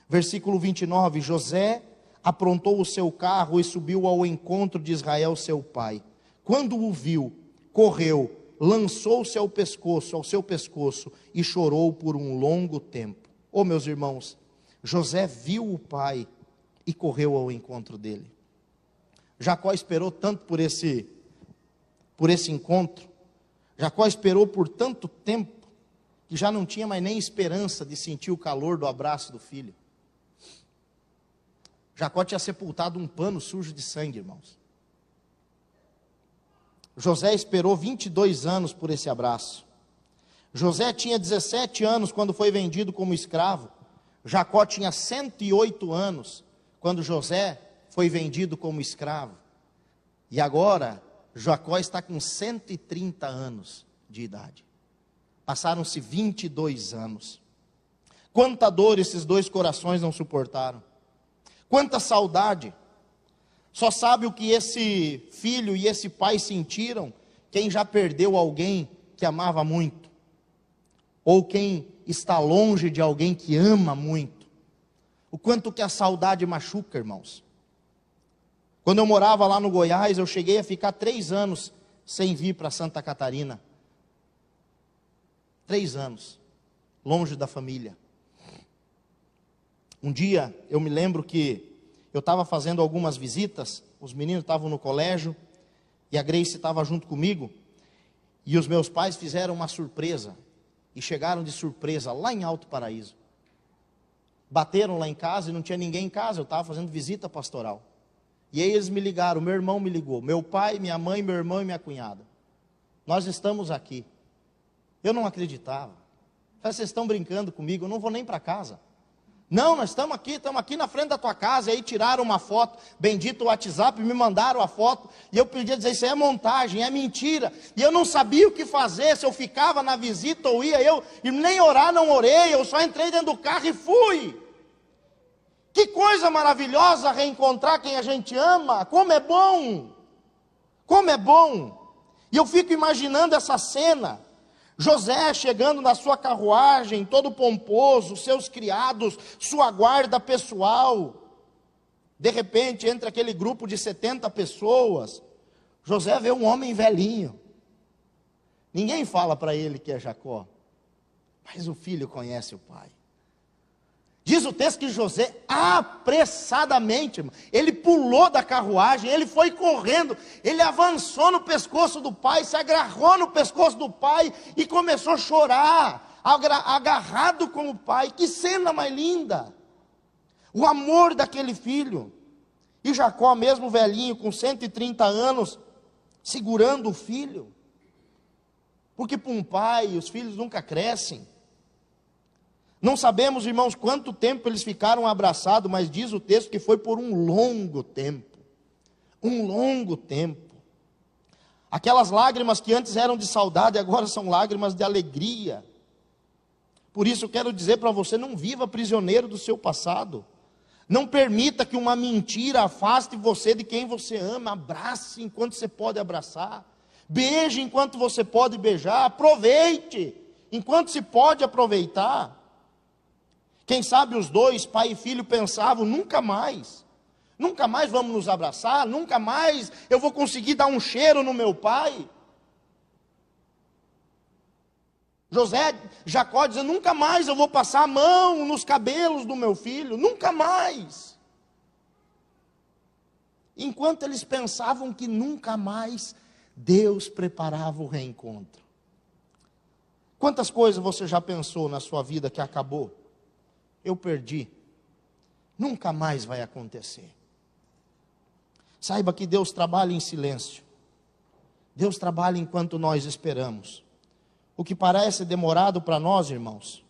Versículo 29, José aprontou o seu carro e subiu ao encontro de Israel seu pai. Quando o viu, correu, lançou-se ao seu pescoço e chorou por um longo tempo. Oh, meus irmãos, José viu o pai e correu ao encontro dele. Jacó esperou tanto por esse encontro. Jacó esperou por tanto tempo que já não tinha mais nem esperança de sentir o calor do abraço do filho. Jacó tinha sepultado um pano sujo de sangue, irmãos. José esperou 22 anos por esse abraço. José tinha 17 anos quando foi vendido como escravo. Jacó tinha 108 anos quando José foi vendido como escravo. E agora, Jacó está com 130 anos de idade. Passaram-se 22 anos. Quanta dor esses dois corações não suportaram. Quanta saudade. Só sabe o que esse filho e esse pai sentiram quem já perdeu alguém que amava muito. Ou quem está longe de alguém que ama muito. O quanto que a saudade machuca, irmãos. Quando eu morava lá no Goiás, eu cheguei a ficar 3 anos sem vir para Santa Catarina. 3 anos, longe da família. Um dia, eu me lembro que eu estava fazendo algumas visitas, os meninos estavam no colégio, e a Grace estava junto comigo, e os meus pais fizeram uma surpresa, e chegaram de surpresa lá em Alto Paraíso. Bateram lá em casa e não tinha ninguém em casa, eu estava fazendo visita pastoral. E aí eles me ligaram, meu irmão me ligou, meu pai, minha mãe, meu irmão e minha cunhada. Nós estamos aqui. Eu não acreditava. Falei, vocês estão brincando comigo, eu não vou nem para casa. Não, nós estamos aqui na frente da tua casa. E aí tiraram uma foto, bendito o WhatsApp, me mandaram a foto. E eu podia dizer, isso é montagem, é mentira. E eu não sabia o que fazer, se eu ficava na visita ou ia eu. E nem orar não orei, eu só entrei dentro do carro e fui. Que coisa maravilhosa reencontrar quem a gente ama. Como é bom. Como é bom. E eu fico imaginando essa cena. José chegando na sua carruagem, todo pomposo, seus criados, sua guarda pessoal. De repente, entre aquele grupo de 70 pessoas, José vê um homem velhinho. Ninguém fala para ele que é Jacó, mas o filho conhece o pai. Diz o texto que José, apressadamente, ele pulou da carruagem, ele foi correndo, ele avançou no pescoço do pai, se agarrou no pescoço do pai e começou a chorar, agarrado com o pai. Que cena mais linda! O amor daquele filho. E Jacó, mesmo velhinho, com 130 anos, segurando o filho. Porque para um pai, os filhos nunca crescem. Não sabemos, irmãos, quanto tempo eles ficaram abraçados, mas diz o texto que foi por um longo tempo. Um longo tempo. Aquelas lágrimas que antes eram de saudade, agora são lágrimas de alegria. Por isso eu quero dizer para você, não viva prisioneiro do seu passado. Não permita que uma mentira afaste você de quem você ama. Abrace enquanto você pode abraçar. Beije enquanto você pode beijar. Aproveite enquanto se pode aproveitar. Quem sabe os dois, pai e filho, pensavam, nunca mais vamos nos abraçar, nunca mais eu vou conseguir dar um cheiro no meu pai. Jacó dizendo, nunca mais eu vou passar a mão nos cabelos do meu filho, nunca mais. Enquanto eles pensavam que nunca mais, Deus preparava o reencontro. Quantas coisas você já pensou na sua vida que acabou? Eu perdi. Nunca mais vai acontecer. Saiba que Deus trabalha em silêncio. Deus trabalha enquanto nós esperamos. O que parece demorado para nós, irmãos,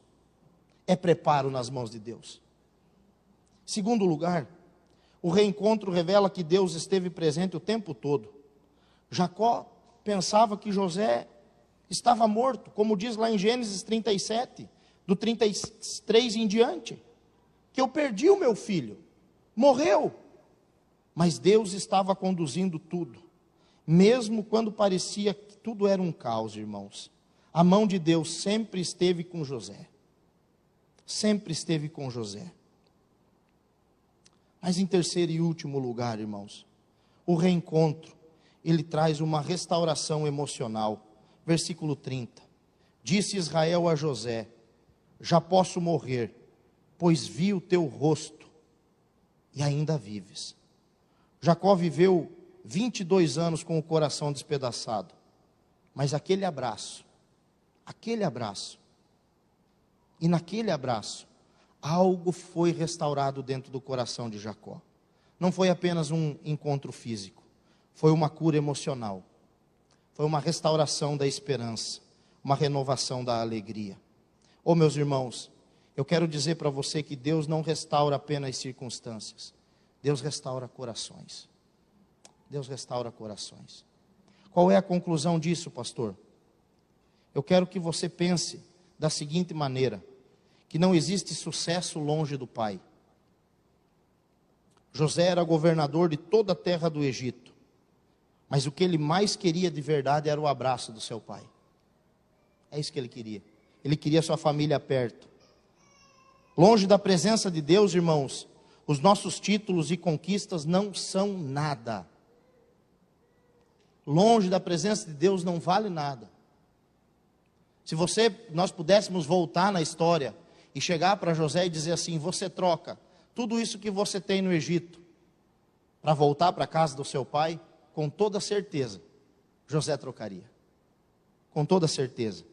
é preparo nas mãos de Deus. Segundo lugar, o reencontro revela que Deus esteve presente o tempo todo. Jacó pensava que José estava morto, como diz lá em Gênesis 37, do 33 em diante, que eu perdi o meu filho, morreu. Mas Deus estava conduzindo tudo, mesmo quando parecia que tudo era um caos, irmãos. A mão de Deus sempre esteve com José. Sempre esteve com José. Mas em terceiro e último lugar, irmãos, o reencontro, ele traz uma restauração emocional. Versículo 30. Disse Israel a José: já posso morrer, pois vi o teu rosto e ainda vives. Jacó viveu 22 anos com o coração despedaçado, mas aquele abraço, e naquele abraço, algo foi restaurado dentro do coração de Jacó. Não foi apenas um encontro físico, foi uma cura emocional, foi uma restauração da esperança, uma renovação da alegria. Oh, meus irmãos, eu quero dizer para você que Deus não restaura apenas circunstâncias, Deus restaura corações. Deus restaura corações. Qual é a conclusão disso, pastor? Eu quero que você pense da seguinte maneira: que não existe sucesso longe do Pai. José era governador de toda a terra do Egito, mas o que ele mais queria de verdade era o abraço do seu pai. É isso que ele queria. Ele queria sua família perto. Longe da presença de Deus, irmãos, os nossos títulos e conquistas não são nada. Longe da presença de Deus não vale nada. Se nós pudéssemos voltar na história e chegar para José e dizer assim: você troca tudo isso que você tem no Egito para voltar para a casa do seu pai, com toda certeza José trocaria. Com toda certeza.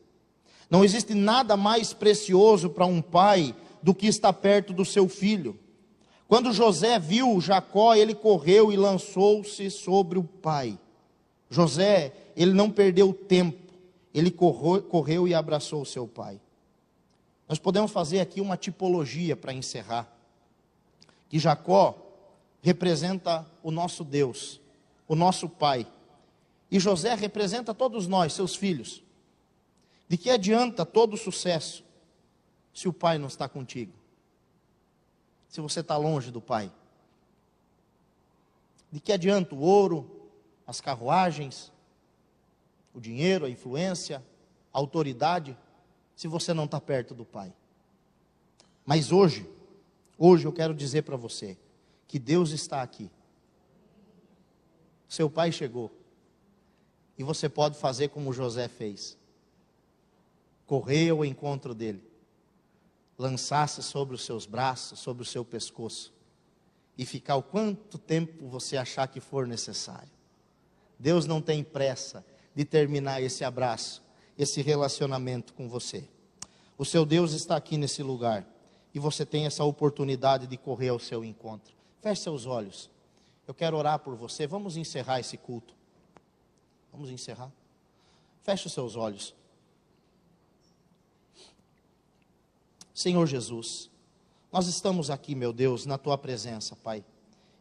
Não existe nada mais precioso para um pai do que estar perto do seu filho. Quando José viu Jacó, ele correu e lançou-se sobre o pai. José, ele não perdeu tempo, ele correu e abraçou o seu pai. Nós podemos fazer aqui uma tipologia para encerrar, que Jacó representa o nosso Deus, o nosso pai, e José representa todos nós, seus filhos. De que adianta todo o sucesso se o pai não está contigo? Se você está longe do pai? De que adianta o ouro, as carruagens, o dinheiro, a influência, a autoridade, se você não está perto do pai? Mas hoje eu quero dizer para você, que Deus está aqui. Seu pai chegou, e você pode fazer como José fez. Correr ao encontro dele, lançar-se sobre os seus braços, sobre o seu pescoço, e ficar o quanto tempo você achar que for necessário. Deus não tem pressa de terminar esse abraço, esse relacionamento com você. O seu Deus está aqui nesse lugar, e você tem essa oportunidade de correr ao seu encontro. Feche seus olhos. Eu quero orar por você. Vamos encerrar esse culto. Vamos encerrar. Feche os seus olhos. Senhor Jesus, nós estamos aqui, meu Deus, na Tua presença, Pai.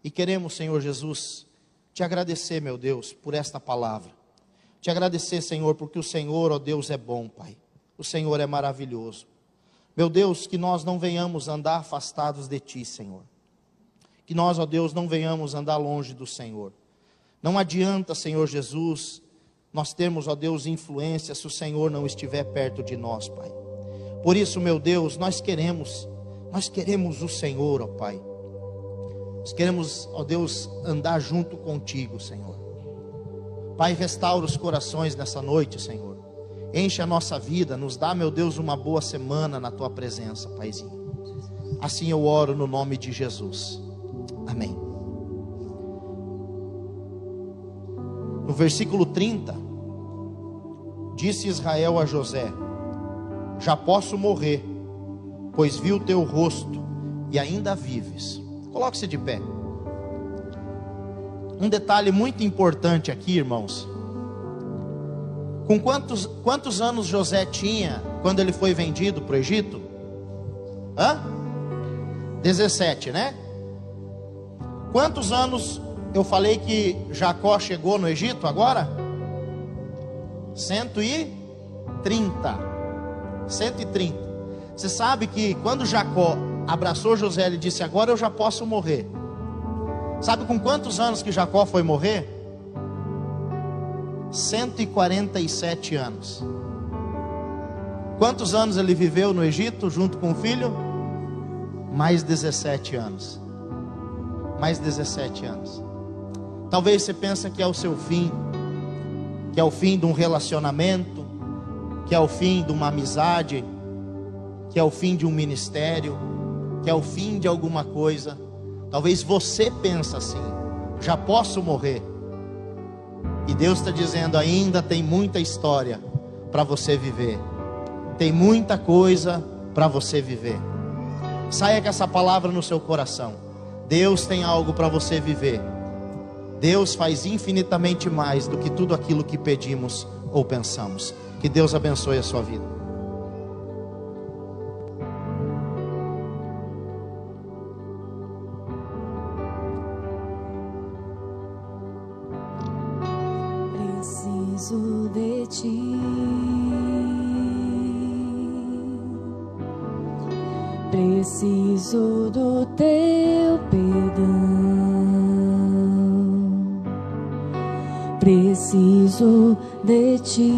E queremos, Senhor Jesus, Te agradecer, meu Deus, por esta palavra. Te agradecer, Senhor, porque o Senhor, ó Deus, é bom, Pai. O Senhor é maravilhoso. Meu Deus, que nós não venhamos andar afastados de Ti, Senhor. Que nós, ó Deus, não venhamos andar longe do Senhor. Não adianta, Senhor Jesus, nós termos, ó Deus, influência se o Senhor não estiver perto de nós, Pai. Por isso, meu Deus, nós queremos o Senhor, ó Pai. Nós queremos, ó Deus, andar junto contigo, Senhor. Pai, restaura os corações nessa noite, Senhor. Enche a nossa vida, nos dá, meu Deus, uma boa semana na Tua presença, Paizinho. Assim eu oro no nome de Jesus. Amém. No versículo 30, disse Israel a José: já posso morrer, pois vi o teu rosto e ainda vives. Coloque-se de pé. Um detalhe muito importante aqui, irmãos. Com quantos anos José tinha quando ele foi vendido para o Egito? 17, né? Quantos anos eu falei que Jacó chegou no Egito agora? 130. 130. Você sabe que quando Jacó abraçou José, ele disse: agora eu já posso morrer. Sabe com quantos anos que Jacó foi morrer? 147 anos. Quantos anos ele viveu no Egito junto com o filho? Mais 17 anos. Mais 17 anos. Talvez você pense que é o seu fim, que é o fim de um relacionamento, que é o fim de uma amizade, que é o fim de um ministério, que é o fim de alguma coisa. Talvez você pense assim: já posso morrer. E Deus está dizendo: ainda tem muita história para você viver. Tem muita coisa para você viver. Saia com essa palavra no seu coração. Deus tem algo para você viver. Deus faz infinitamente mais do que tudo aquilo que pedimos ou pensamos. Que Deus abençoe a sua vida. Preciso de Ti. Preciso do Teu perdão. Preciso de Ti.